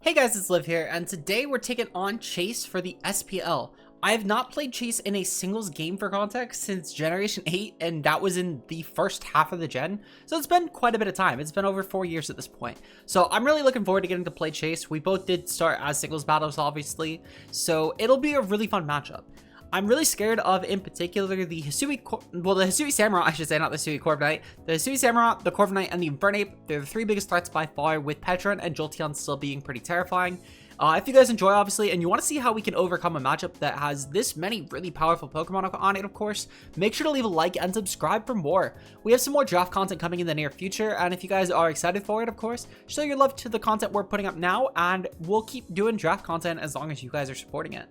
Hey guys, it's Liv here, and today we're taking on Chase for the SPL. I have not played Chase in a singles game for context since Generation 8, and that was in the first half of the gen, so it's been quite a bit of time. It's been over 4 years at this point. So I'm really looking forward to getting to play Chase. We both did start as singles battles, obviously, so it'll be a really fun matchup. I'm really scared of, in particular, the Hisui Samurai, I should say, not the Hisui Corv Knight. The Hisui Samurai, the Corv Knight, and the Infernape. They're the three biggest threats by far, with Petron and Jolteon still being pretty terrifying. If you guys enjoy, obviously, and you want to see how we can overcome a matchup that has this many really powerful Pokemon on it, of course, make sure to leave a like and subscribe for more. We have some more draft content coming in the near future, and if you guys are excited for it, of course, show your love to the content we're putting up now, and we'll keep doing draft content as long as you guys are supporting it.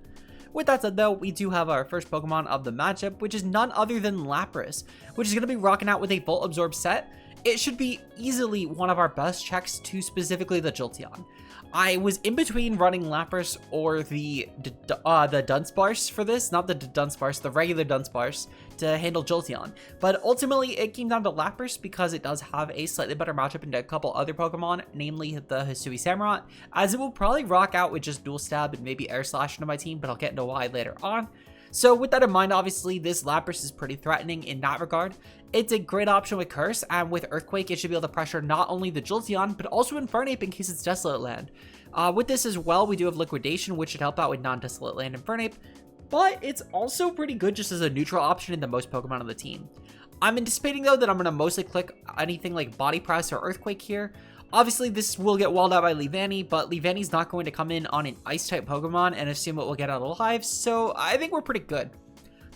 With that said though, we do have our first Pokemon of the matchup, which is none other than LAPRAS, which is going to be rocking out with a Volt Absorb set. It should be easily one of our best checks to specifically the Jolteon. I was in between running Lapras or the Dunsparce for this, not the Dunsparce, the regular Dunsparce, to handle Jolteon. But ultimately, it came down to Lapras because it does have a slightly better matchup into a couple other Pokemon, namely the Hisui Samurai, as it will probably rock out with just Dual Stab and maybe Air Slash into my team, but I'll get into why later on. So with that in mind, obviously, this Lapras is pretty threatening in that regard. It's a great option with Curse, and with Earthquake, it should be able to pressure not only the Jolteon, but also Infernape in case it's Desolate Land. With this as well, we do have Liquidation, which should help out with non-Desolate Land Infernape, but it's also pretty good just as a neutral option in the most Pokemon on the team. I'm anticipating, though, that I'm going to mostly click anything like Body Press or Earthquake here. Obviously, this will get walled out by Leavanny, but Leavanny's not going to come in on an Ice-type Pokemon and assume it will get out alive, so I think we're pretty good.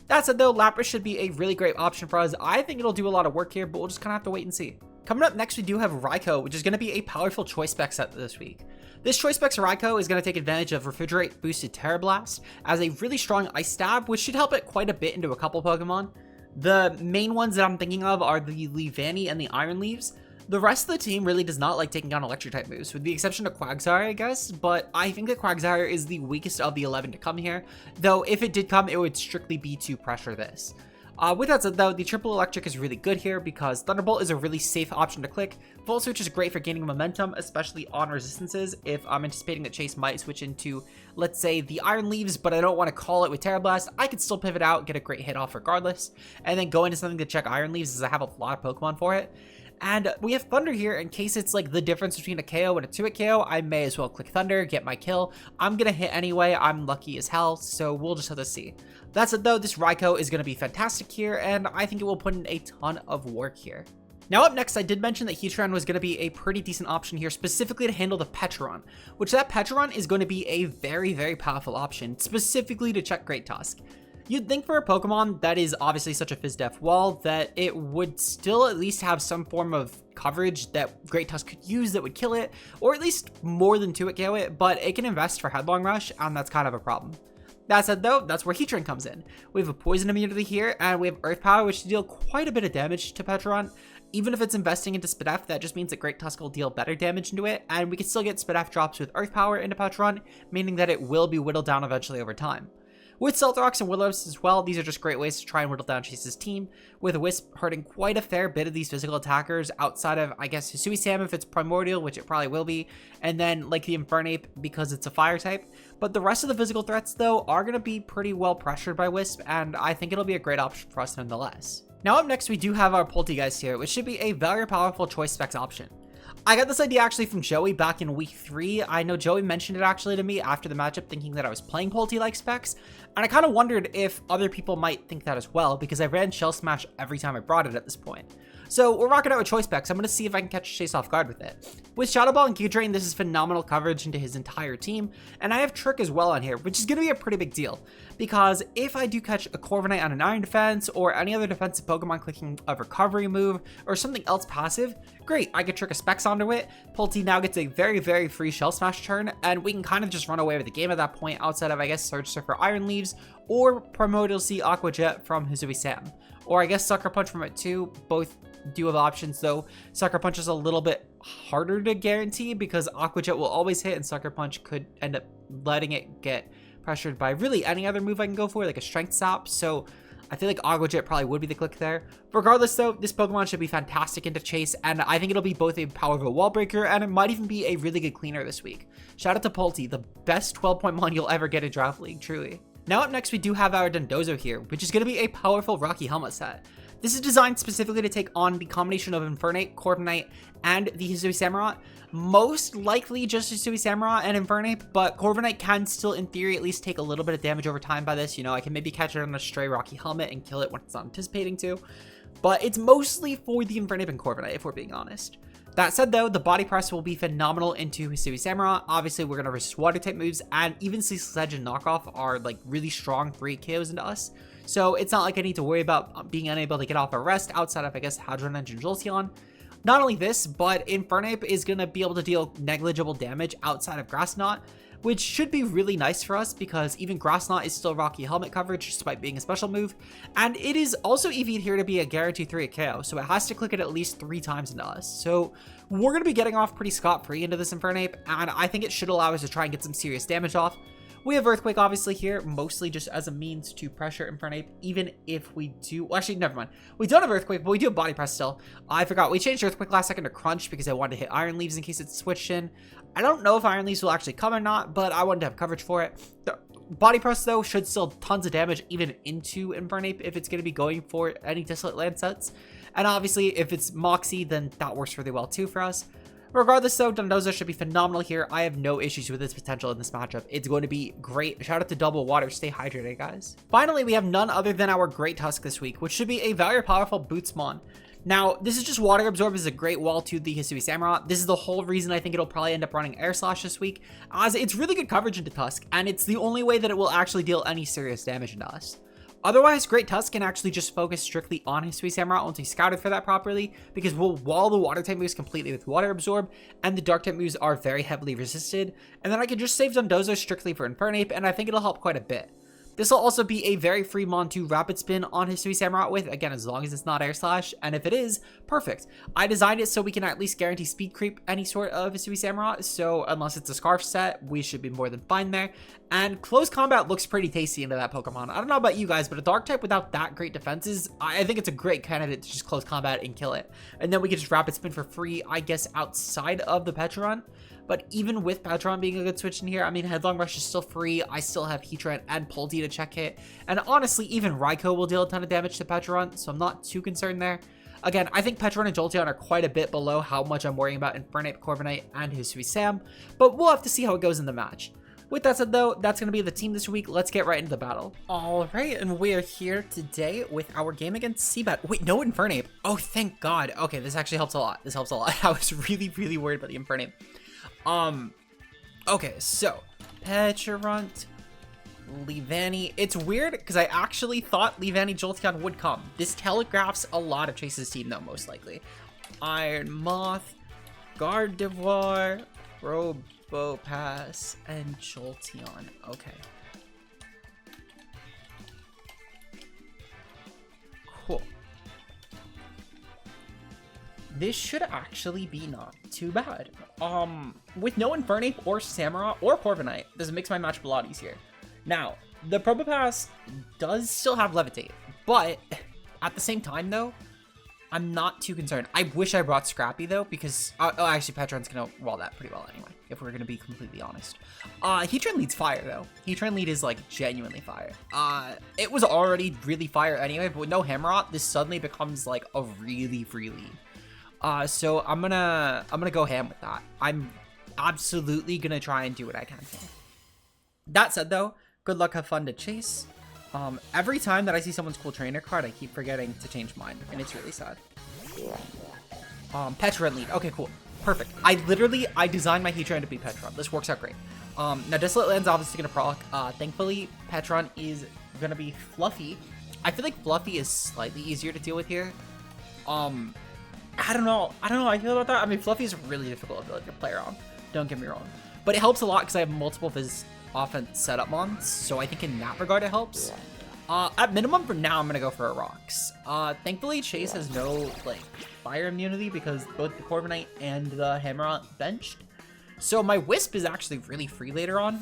That said, though, Lapras should be a really great option for us. I think it'll do a lot of work here, but we'll just kind of have to wait and see. Coming up next, we do have Raikou, which is going to be a powerful Choice Spec set this week. This Choice Specs Raikou is going to take advantage of Refrigerate boosted Terra Blast as a really strong Ice Stab, which should help it quite a bit into a couple Pokemon. The main ones that I'm thinking of are the Leavanny and the Iron Leaves. The rest of the team really does not like taking down electric type moves, with the exception of Quagsire, I guess, but I think that Quagsire is the weakest of the 11 to come here, though if it did come, it would strictly be to pressure this. With that said though, the triple electric is really good here because Thunderbolt is a really safe option to click. Volt Switch is great for gaining momentum, especially on resistances. If I'm anticipating that Chase might switch into, let's say, the Iron Leaves, but I don't want to call it with Terra Blast, I could still pivot out, get a great hit off regardless, and then go into something to check Iron Leaves as I have a lot of Pokemon for it. And we have Thunder here in case it's like the difference between a KO and a 2-hit KO. I may as well click Thunder, get my kill. I'm going to hit anyway. I'm lucky as hell, so we'll just have to see. That said though, this Raikou is going to be fantastic here, and I think it will put in a ton of work here. Now up next, I did mention that Heatran was going to be a pretty decent option here, specifically to handle the Petron, which that Petron is going to be a very, very powerful option, specifically to check Great Tusk. You'd think for a Pokemon that is obviously such a Fizz-Def wall that it would still at least have some form of coverage that Great Tusk could use that would kill it, or at least more than 2-hit KO it, but it can invest for Headlong Rush, and that's kind of a problem. That said though, that's where Heatran comes in. We have a Poison immunity here, and we have Earth Power, which deal quite a bit of damage to Petron. Even if it's investing into Spadef, that just means that Great Tusk will deal better damage into it, and we can still get Spadef drops with Earth Power into Petron, meaning that it will be whittled down eventually over time. With Celtorox and Willows as well, these are just great ways to try and whittle down Chase's team, with Wisp hurting quite a fair bit of these physical attackers outside of, I guess, Hisui Sam if it's Primordial, which it probably will be, and then like the Infernape because it's a fire type. But the rest of the physical threats, though, are going to be pretty well pressured by Wisp, and I think it'll be a great option for us nonetheless. Now up next, we do have our Poltegeist here, which should be a very powerful Choice Specs option. I got this idea actually from Joey back in week 3. I know Joey mentioned it actually to me after the matchup, thinking that I was playing Polte-like specs, and I kind of wondered if other people might think that as well, because I ran Shell Smash every time I brought it at this point. So we're rocking out with Choice Specs. I'm going to see if I can catch Chase off guard with it. With Shadow Ball and Gear Drain, this is phenomenal coverage into his entire team, and I have Trick as well on here, which is going to be a pretty big deal, because if I do catch a Corviknight on an Iron Defense, or any other defensive Pokemon clicking a Recovery move, or something else passive, great, I could trick a Specs onto it. Polte now gets a very, very free Shell Smash turn, and we can kind of just run away with the game at that point, outside of, I guess, Surge Surfer Iron Leaves, or Primordial Sea Aqua Jet from Hisui Sam. Or I guess Sucker Punch from it too. Both do have options, though Sucker Punch is a little bit harder to guarantee because Aqua Jet will always hit, and Sucker Punch could end up letting it get pressured by really any other move I can go for, like a Strength Sap. So I feel like Aqua Jet probably would be the click there. Regardless though, this Pokemon should be fantastic into Chase, and I think it'll be both a powerful wall breaker and it might even be a really good cleaner this week. Shout out to Polty, the best 12-point mon you'll ever get in Draft League, truly. Now up next, we do have our Dondozo here, which is going to be a powerful Rocky Helmet set. This is designed specifically to take on the combination of Infernape, Corviknight, and the Hisui Samurott. Most likely just Hisui Samurott and Infernape, but Corviknight can still, in theory, at least take a little bit of damage over time by this. You know, I can maybe catch it on a stray Rocky Helmet and kill it when it's not anticipating to. But it's mostly for the Infernape and Corviknight, if we're being honest. That said, though, the body press will be phenomenal into Hisui Samurott. Obviously, we're going to resist water-type moves, and even Sledge and Knockoff are, like, really strong 3 KOs into us. So it's not like I need to worry about being unable to get off a rest outside of, I guess, Hadron and Jolteon. Not only this, but Infernape is going to be able to deal negligible damage outside of Grass Knot, which should be really nice for us because even Grass Knot is still Rocky Helmet coverage despite being a special move. And it is also EV'd here to be a guaranteed 3 KO, so it has to click it at least 3 times into us. So we're going to be getting off pretty scot-free into this Infernape, and I think it should allow us to try and get some serious damage off. We have Earthquake obviously here, mostly just as a means to pressure Infernape, even if we do... Well, actually, never mind. We don't have Earthquake, but we do have Body Press still. I forgot. We changed Earthquake last second to Crunch because I wanted to hit Iron Leaves in case it's switched in. I don't know if Iron Leaves will actually come or not, but I wanted to have coverage for it. The Body Press, though, should still tons of damage even into Infernape if it's going to be going for any Desolate Land sets. And obviously, if it's Moxie, then that works really well too for us. Regardless though, Dondozo should be phenomenal here. I have no issues with its potential in this matchup. It's going to be great. Shout out to Double Water. Stay hydrated, guys. Finally, we have none other than our Great Tusk this week, which should be a very powerful Bootsmon. Now, this is just Water Absorb is a great wall to the Hisui Samurott. This is the whole reason I think it'll probably end up running Air Slash this week, as it's really good coverage into Tusk, and it's the only way that it will actually deal any serious damage into us. Otherwise, Great Tusk can actually just focus strictly on Hisui Samurott once he's scouted for that properly, because we'll wall the Water type moves completely with Water Absorb, and the Dark type moves are very heavily resisted, and then I can just save Dondozo strictly for Infernape, and I think it'll help quite a bit. This will also be a very free Mon to Rapid Spin on Hisui Samurott with, again, as long as it's not Air Slash, and if it is, perfect. I designed it so we can at least guarantee speed creep any sort of Hisui Samurott, so unless it's a Scarf set, we should be more than fine there. And Close Combat looks pretty tasty into that Pokemon. I don't know about you guys, but a Dark type without that great defenses, I think it's a great candidate to just Close Combat and kill it. And then we can just Rapid Spin for free, I guess, outside of the Petron. But even with Petron being a good switch in here, I mean, Headlong Rush is still free. I still have Heatran and Polty to check hit. And honestly, even Raikou will deal a ton of damage to Petron, so I'm not too concerned there. Again, I think Petron and Jolteon are quite a bit below how much I'm worrying about Infernape, Corviknight, and Hisui Sam, but we'll have to see how it goes in the match. With that said, though, that's going to be the team this week. Let's get right into the battle. All right, and we are here today with our game against Seabat. Wait, no Infernape. Oh, thank God. Okay, this actually helps a lot. This helps a lot. I was really, really worried about the Infernape. Okay, so Petron, Leavanny. It's weird because I actually thought Leavanny Jolteon would come. This telegraphs a lot of Chase's team, though, most likely. Iron Moth, Gardevoir, Robopass, and Jolteon. Okay. Cool. This should actually be not too bad. With no Infernape or Samurott or Corviknight, this makes my match a lot easier. Now, the Probopass does still have Levitate, but at the same time, though, I'm not too concerned. I wish I brought Scrappy, though, because... oh, actually, Petron's going to wall that pretty well anyway, if we're going to be completely honest. Heatran lead's fire, though. Heatran lead is, like, genuinely fire. It was already really fire anyway, but with no Hammerot, this suddenly becomes, like, a really free lead. So I'm gonna go ham with that. I'm absolutely gonna try and do what I can. That said, though, good luck, have fun to chase. Every time that I see someone's cool trainer card, I keep forgetting to change mine, and it's really sad. Petron lead. Okay, cool. Perfect. I designed my Heatran to be Petron. This works out great. Now Desolate Land's obviously gonna proc. Thankfully, Petron is gonna be Fluffy. I feel like Fluffy is slightly easier to deal with here. I don't know how I feel about that. I mean, Fluffy is a really difficult ability to play around. Don't get me wrong. But it helps a lot because I have multiple of his offense setup mons. So I think in that regard, it helps. At minimum, for now, I'm going to go for a Rocks. Thankfully, Chase has no, like, fire immunity because both the Corviknight and the Hammerot benched. So my Wisp is actually really free later on.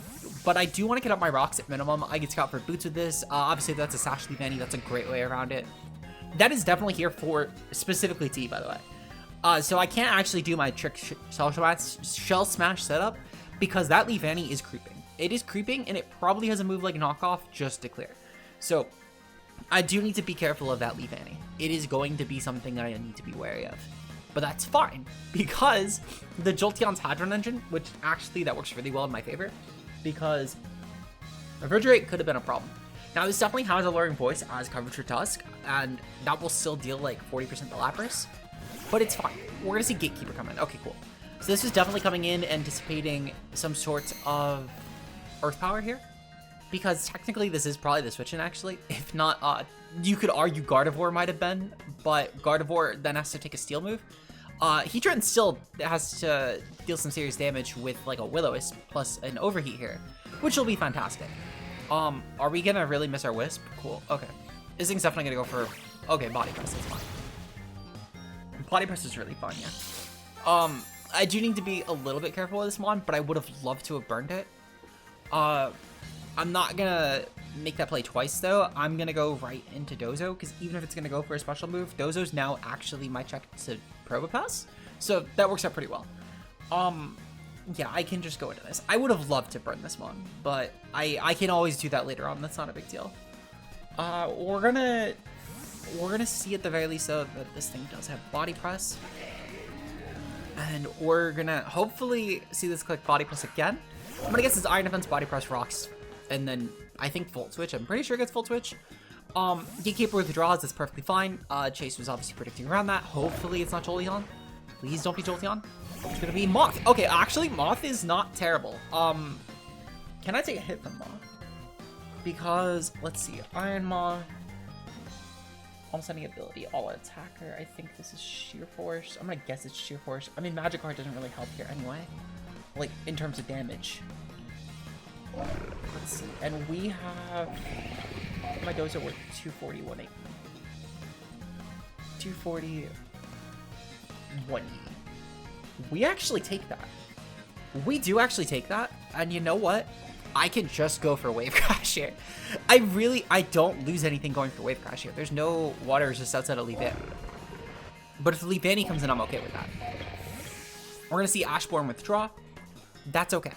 but I do want to get up my rocks at minimum. I get Scout for Boots with this. Obviously, that's a Sash Leavanny. That's a great way around it. That is definitely here for specifically T, by the way. So I can't actually do my Trick Shell Smash setup because that Leavanny is creeping. It is creeping, and it probably has a move like Knockoff just to clear. So I do need to be careful of that Leavanny. It is going to be something that I need to be wary of. But that's fine, because the Jolteon's Hadron Engine, which actually that works really well in my favor, because Refrigerate could have been a problem. Now, this definitely has Alluring Voice as coverage for Tusk, and that will still deal like 40% to Lapras, but it's fine. We're going to see Gatekeeper come in. Okay, cool. So this is definitely coming in anticipating some sort of Earth Power here, because technically this is probably the switch-in, actually. If not, you could argue Gardevoir might have been, but Gardevoir then has to take a Steel move. Heatran still has to deal some serious damage with like a Will-O-Wisp plus an Overheat here, which will be fantastic. Are we gonna really miss our Wisp? Cool, okay. This thing's definitely gonna go for, okay, Body Press, that's fine. Body Press is really fun, yeah. I do need to be a little bit careful with this Mon, but I would have loved to have burned it. I'm not gonna make that play twice though. I'm gonna go right into Dozo, because even if it's gonna go for a special move, Dozo's now actually my check to Probopass, so that works out pretty well. Yeah, I can just go into this. I would have loved to burn this one, but I can always do that later on. That's not a big deal. We're gonna see at the very least though that this thing does have Body Press, and we're gonna hopefully see this click Body Press again. I'm gonna guess it's Iron Defense, Body Press, Rocks, and then I think Volt Switch. I'm pretty sure it gets Volt Switch. Gatekeeper with draws, that's perfectly fine. Chase was obviously predicting around that. Hopefully it's not Jolteon. Please don't be Jolteon. It's gonna be Moth. Okay, actually, Moth is not terrible. Can I take a hit from Moth? Because, let's see, Iron Moth. Almost any ability, all attacker. I think this is Sheer Force. I'm gonna guess it's Sheer Force. I mean, Magikarp doesn't really help here anyway. Like, in terms of damage. Let's see, and we have my Dozo worth 240, 180. 240, 180. We actually take that. We do actually take that, and you know what? I can just go for Wave Crash here. I don't lose anything going for Wave Crash here. There's no water resist outside of Leavanny. But if Leavanny comes in, I'm okay with that. We're gonna see Ashbourne withdraw. That's okay.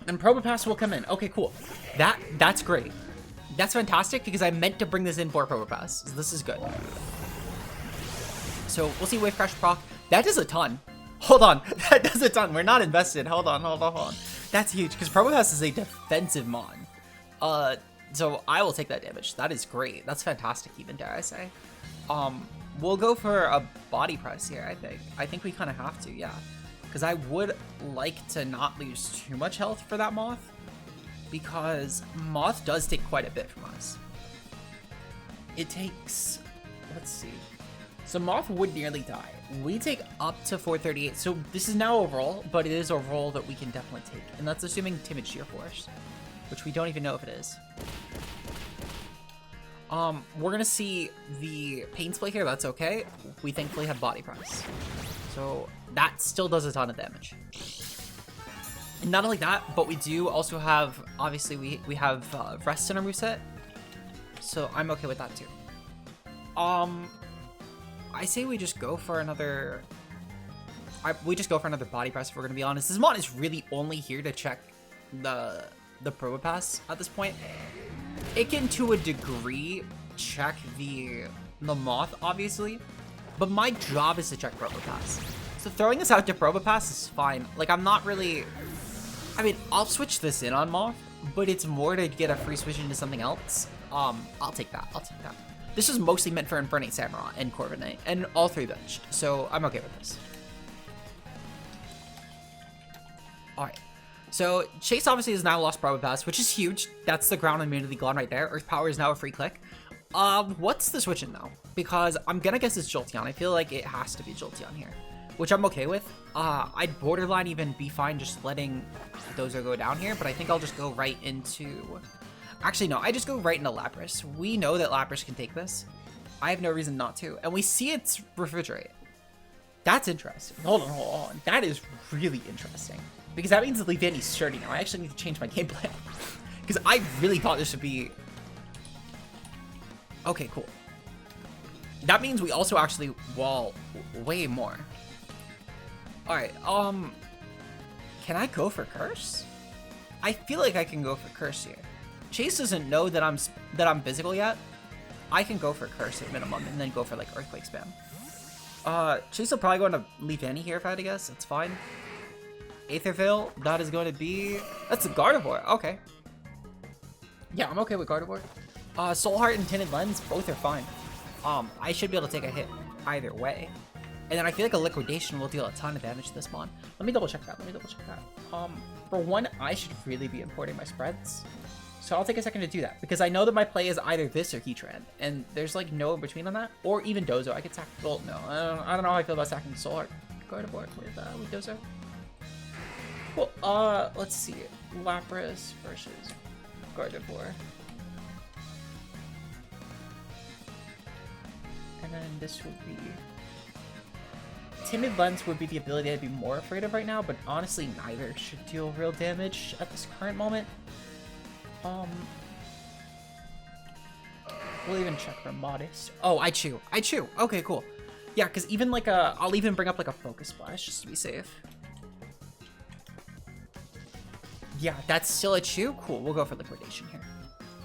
And Probopass will come in. Okay, cool. That's great. That's fantastic because I meant to bring this in for Probopass. So this is good. So we'll see Wave Crash proc. That does a ton. Hold on. That does a ton. We're not invested. Hold on. That's huge because Probopass is a defensive mon. So I will take that damage. That is great. That's fantastic even, dare I say. We'll go for a Body Press here, I think. I think we kind of have to, yeah. Because I would like to not lose too much health for that Moth, because Moth does take quite a bit from us. It takes, let's see. So Moth would nearly die. We take up to 438. So this is now overall, but it is a roll that we can definitely take. And that's assuming Timid Sheer Force, which we don't even know if it is. We're gonna see the Pain Split here. That's okay. We thankfully have Body Press. So that still does a ton of damage. And not only that, but we do also have, obviously we have Rest in our moveset. So I'm okay with that too. I say we just go for another, we just go for another Body Press if we're gonna be honest. This mod is really only here to check the Probopass at this point. It can, to a degree, check the Moth, obviously, but my job is to check Probopass. So throwing this out to Probopass is fine. Like, I'm not really, I mean, I'll switch this in on Moth, but it's more to get a free switch into something else. I'll take that. This was mostly meant for Infernate Samurai and Corviknight, and all three benched, so I'm okay with this. Alright. So, Chase obviously has now lost Probopass, which is huge. That's the ground immunity gone right there. Earth Power is now a free click. What's the switch in though? Because I'm gonna guess it's Jolteon. I feel like it has to be Jolteon here, which I'm okay with. I'd borderline even be fine just letting Dozo go down here, but I think I'll just go right into... Actually, no, I just go right into Lapras. We know that Lapras can take this. I have no reason not to. And we see it's Refrigerate. That's interesting. Hold on. That is really interesting. Because that means the Leviani's sturdy now. I actually need to change my game plan. Because I really thought this would be... Okay, cool. That means we also actually wall way more. Alright, can I go for Curse? I feel like I can go for Curse here. Chase doesn't know that I'm physical yet. I can go for Curse at minimum and then go for like Earthquake spam. Chase will probably go into Leviani here if I had to guess. It's fine. Aether Veil, that is going to be... That's a Gardevoir. Okay. Yeah, I'm okay with Gardevoir. Soul Heart and Tinted Lens, both are fine. I should be able to take a hit either way. And then I feel like a Liquidation will deal a ton of damage to this mon. Let me double check that. For one, I should really be importing my spreads. So I'll take a second to do that. Because I know that my play is either this or Heatran. And there's like no in between on that. Or even Dozo. I could sack... Well, no. I don't know how I feel about sacking Soul Heart. Gardevoir with Dozo. Cool. Let's see. Lapras versus Gardevoir. And then this would be... Timid Lens would be the ability I'd be more afraid of right now, but honestly, neither should deal real damage at this current moment. We'll even check for Modest. Oh, I chew. Okay, cool. Yeah, because even like I'll even bring up like a Focus Splash just to be safe. Yeah, that's still a chew? Cool, we'll go for Liquidation here.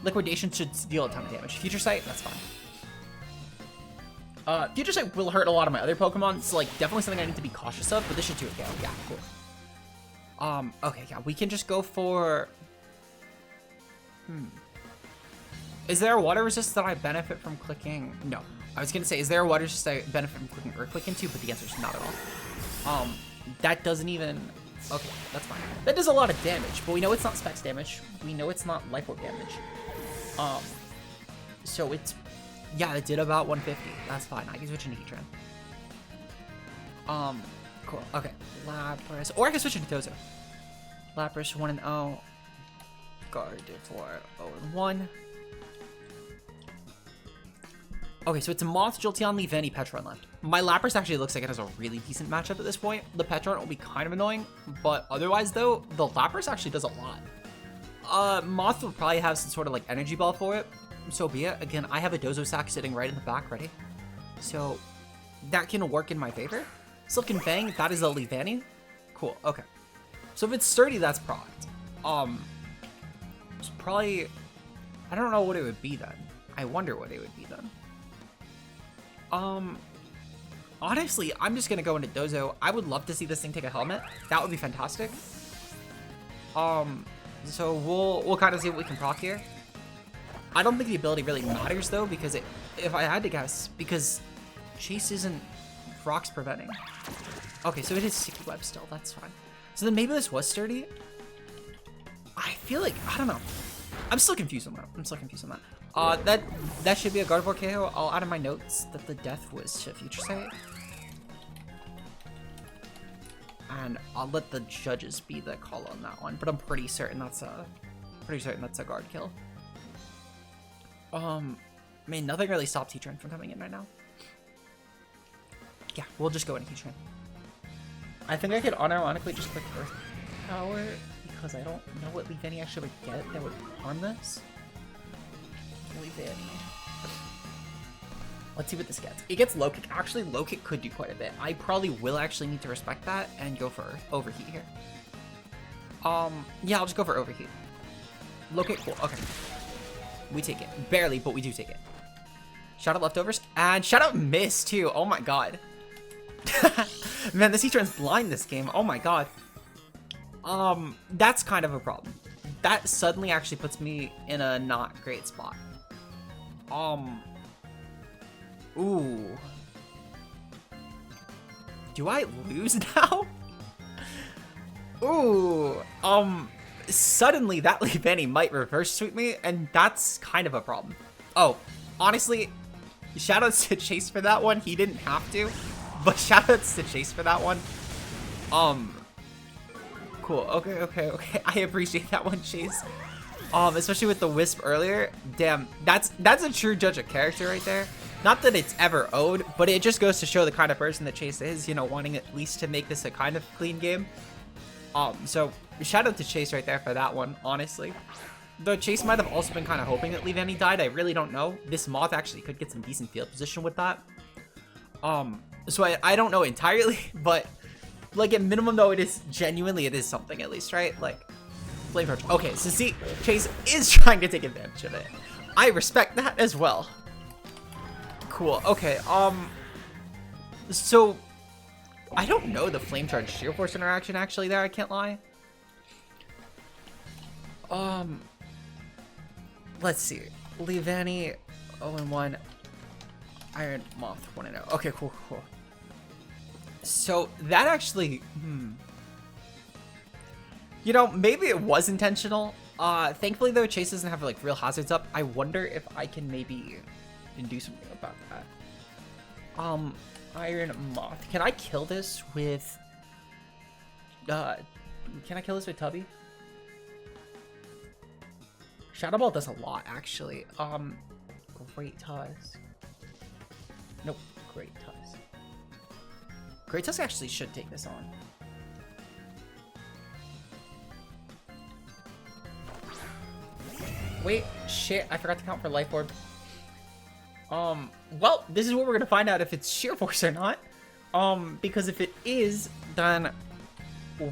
Liquidation should deal a ton of damage. Future Sight, that's fine. Future Sight will hurt a lot of my other Pokemon, so like definitely something I need to be cautious of, but this should do it. Yeah, cool. Okay, yeah, we can just go for... Is there a Water Resist that I benefit from clicking? No. I was gonna say, is there a Water Resist I benefit from clicking Earthquake into? But the answer is not at all. That doesn't even... Okay, that's fine. That does a lot of damage, but we know it's not Specs damage. We know it's not Life Orb damage. So it's... Yeah, it did about 150. That's fine. I can switch into Heatran. Cool. Okay. Lapras. Or I can switch into Dozo. Lapras 1-0. Gardevoir 0-1. Okay, so it's a Moth, Jolteon, Leavanny, Petron left. My Lapras actually looks like it has a really decent matchup at this point. The Petron will be kind of annoying, but otherwise though, the Lapras actually does a lot. Moth will probably have some sort of like energy ball for it. So be it. Again, I have a Dozo sack sitting right in the back ready. So that can work in my favor. Silken Fang, that is a Leavanny. Cool, okay. So if it's sturdy, that's procced. It's probably... I don't know what it would be then. I wonder what it would be then. Honestly, I'm just gonna go into Dozo. I would love to see this thing take a helmet. That would be fantastic. So we'll kind of see what we can proc here. I don't think the ability really matters though, because if I had to guess, because Chase isn't Rock's preventing. Okay, so it is Sticky Web still, that's fine. So then maybe this was sturdy? I feel like, I don't know. I'm still confused on that. That should be a Gardevoir KO. I'll add in my notes that the death was to Future Sight. And I'll let the judges be the call on that one, but I'm pretty certain that's a guard kill. I mean, nothing really stops Heatran from coming in right now. Yeah, we'll just go into Heatran. I think I could unironically just click Earth Power because I don't know what Leavanny actually would get that would harm this. Leavanny. Let's see what this gets. It gets Low Kick. Actually, Low Kick could do quite a bit. I probably will actually need to respect that and go for Overheat here. Yeah, I'll just go for Overheat. Low Kick, cool. Okay. We take it. Barely, but we do take it. Shout out Leftovers. And shout out Miss, too. Oh my god. Man, this Heatran's blind this game. Oh my god. That's kind of a problem. That suddenly actually puts me in a not great spot. Ooh. Do I lose now? Ooh. Suddenly that Leavanny might reverse sweep me, and that's kind of a problem. Oh, honestly, shoutouts to Chase for that one. He didn't have to, but shoutouts to Chase for that one. Cool. Okay. I appreciate that one, Chase. Especially with the Wisp earlier. Damn, that's a true judge of character right there. Not that it's ever owed, but it just goes to show the kind of person that Chase is, you know, wanting at least to make this a kind of clean game. So shout out to Chase right there for that one, honestly. Though Chase might have also been kind of hoping that Levanny died. I really don't know. This Moth actually could get some decent field position with that. So I don't know entirely, but like at minimum though, it is something at least, right? Like flame charge. Okay, so see, Chase is trying to take advantage of it. I respect that as well. Cool. Okay. So I don't know the flame charge shear force interaction actually there. I can't lie. Let's see. Levanny 0-1. Iron Moth 1-0. Okay, cool. So that actually, you know, maybe it was intentional. Thankfully though, Chase doesn't have like real hazards up. I wonder if I can maybe do something about that. Iron Moth. Can I kill this with? Can I kill this with Tubby? Shadow Ball does a lot actually. Great Tusk. Nope. Great Tusk. Great Tusk actually should take this on. Wait, shit, I forgot to count for Life Orb. Well, this is what we're gonna find out if it's Sheer Force or not. Because if it is, then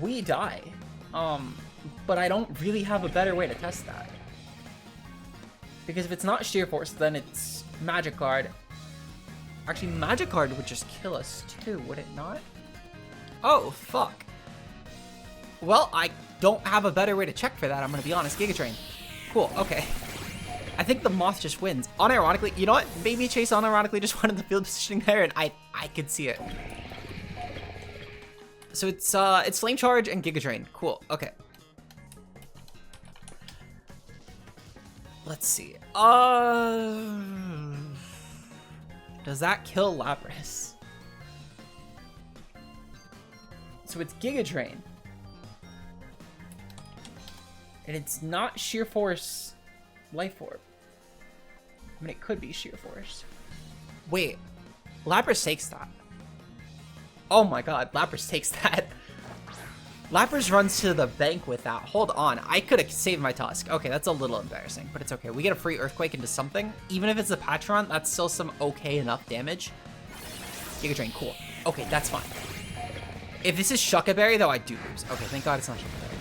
we die. But I don't really have a better way to test that. Because if it's not Sheer Force, then it's Magic Guard. Actually, Magic Guard would just kill us too, would it not? Oh, fuck. Well, I don't have a better way to check for that, I'm gonna be honest. Giga Drain. Cool, okay. I think the Moth just wins. Unironically, you know what? Maybe Chase unironically just wanted the field positioning there, and I could see it. So it's Flame Charge and Giga Drain. Cool, okay. Let's see. Does that kill Lapras? So it's Giga Drain. And it's not Sheer Force Life Orb. I mean, it could be Sheer Force. Wait, Lapras takes that. Oh my god, Lapras takes that. Lapras runs to the bank with that. Hold on, I could have saved my Tusk. Okay, that's a little embarrassing, but it's okay. We get a free Earthquake into something. Even if it's a Petron, that's still some okay enough damage. Giga Drain, cool. Okay, that's fine. If this is Shucka Berry, though, I do lose. Okay, thank god it's not Shucka Berry.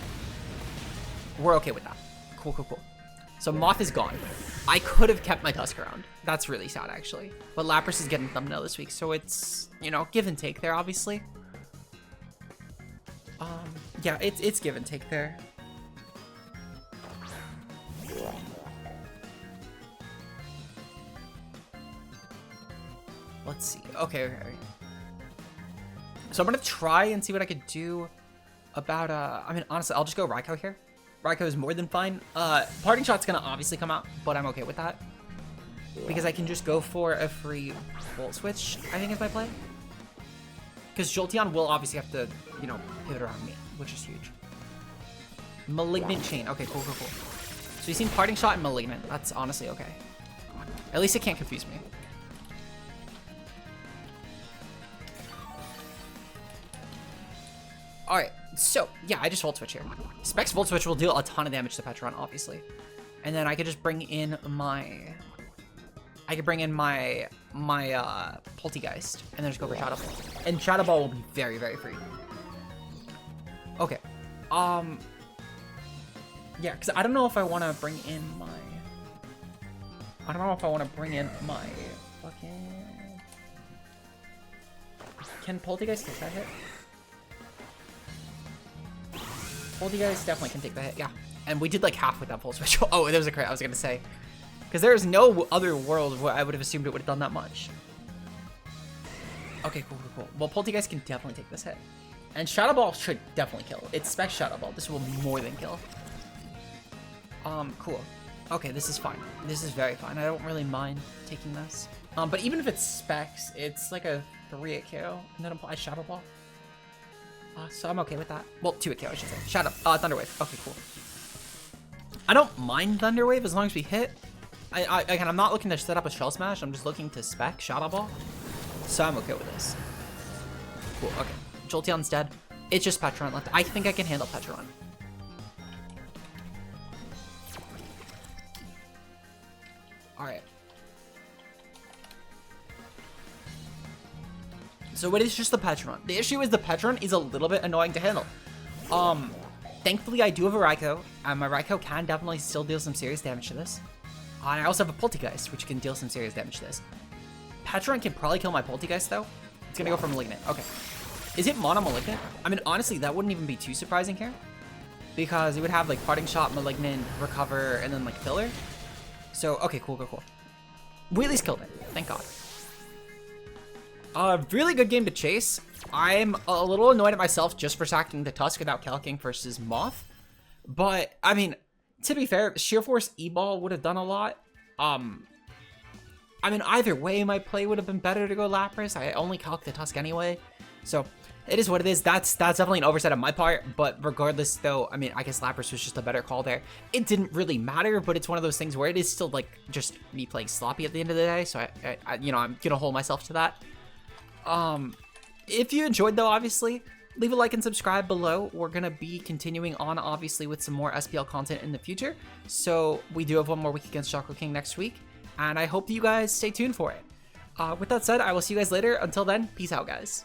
We're okay with that. Cool. So Moth is gone. I could have kept my Tusk around. That's really sad, actually. But Lapras is getting thumbnail this week, so it's, you know, give and take there, obviously. Yeah, it's give and take there. Let's see. Okay. So I'm gonna try and see what I could do about, I mean, honestly, I'll just go Raikou here. Raikou is more than fine. Parting Shot's gonna obviously come out, but I'm okay with that. Because I can just go for a free Volt Switch, I think is my play. Because Jolteon will obviously have to, you know, pivot around me, which is huge. Malignant Chain. Okay, cool. So you've seen Parting Shot and Malignant. That's honestly okay. At least it can't confuse me. Alright, so, yeah, I just Volt Switch here. Specs Volt Switch will deal a ton of damage to Petron, obviously. And then I could just bring in my... Poltegeist, and then just go for Shadow Ball. And Shadow Ball will be very, very free. Okay. Yeah, because I don't know if I want to bring in my... fucking... Can Poltegeist take that hit? Poltegeist definitely can take that hit, yeah. And we did like half with that Pulse Switch. Oh, there was a crit, I was gonna say. Because there is no other world where I would have assumed it would have done that much. Okay, cool. Well, Poltegeist can definitely take this hit. And Shadow Ball should definitely kill. It's Spec Shadow Ball. This will more than kill. Cool. Okay, this is fine. This is very fine. I don't really mind taking this. But even if it's Specs, it's like a 3-hit KO, and then apply Shadow Ball. So I'm okay with that. Well, 2-hit KO, I should say. Shadow, Thunder Wave. Okay, cool. I don't mind Thunder Wave as long as we hit. Again, I'm not looking to set up a Shell Smash. I'm just looking to spec Shadow Ball. So I'm okay with this. Cool, okay. Jolteon's dead. It's just Petron left. I think I can handle Petron. All right. So it is just the Petron. The issue is the Petron is a little bit annoying to handle. Thankfully I do have a Raikou, and my Raikou can definitely still deal some serious damage to this. And I also have a Poltegeist, which can deal some serious damage to this. Petron can probably kill my Poltegeist though. It's gonna go for Malignant. Okay. Is it Mono Malignant? I mean, honestly, that wouldn't even be too surprising here, because it would have like Parting Shot, Malignant, Recover, and then like Filler. So, okay, cool. We at least killed it. Thank God. Really good game to chase. I'm a little annoyed at myself just for sacking the Tusk without calcing versus Moth. But, I mean, to be fair, Sheer Force E-Ball would have done a lot. I mean, either way, my play would have been better to go Lapras. I only calc the Tusk anyway. So, it is what it is. That's definitely an oversight on my part. But regardless, though, I mean, I guess Lapras was just a better call there. It didn't really matter, but it's one of those things where it is still, like, just me playing sloppy at the end of the day. So, you know, I'm gonna hold myself to that. If you enjoyed though, obviously, leave a like and subscribe below. We're gonna be continuing on, obviously, with some more SPL content in the future. So we do have one more week against Choco King next week, and I hope you guys stay tuned for it. With that said, I will see you guys later. Until then, peace out, guys.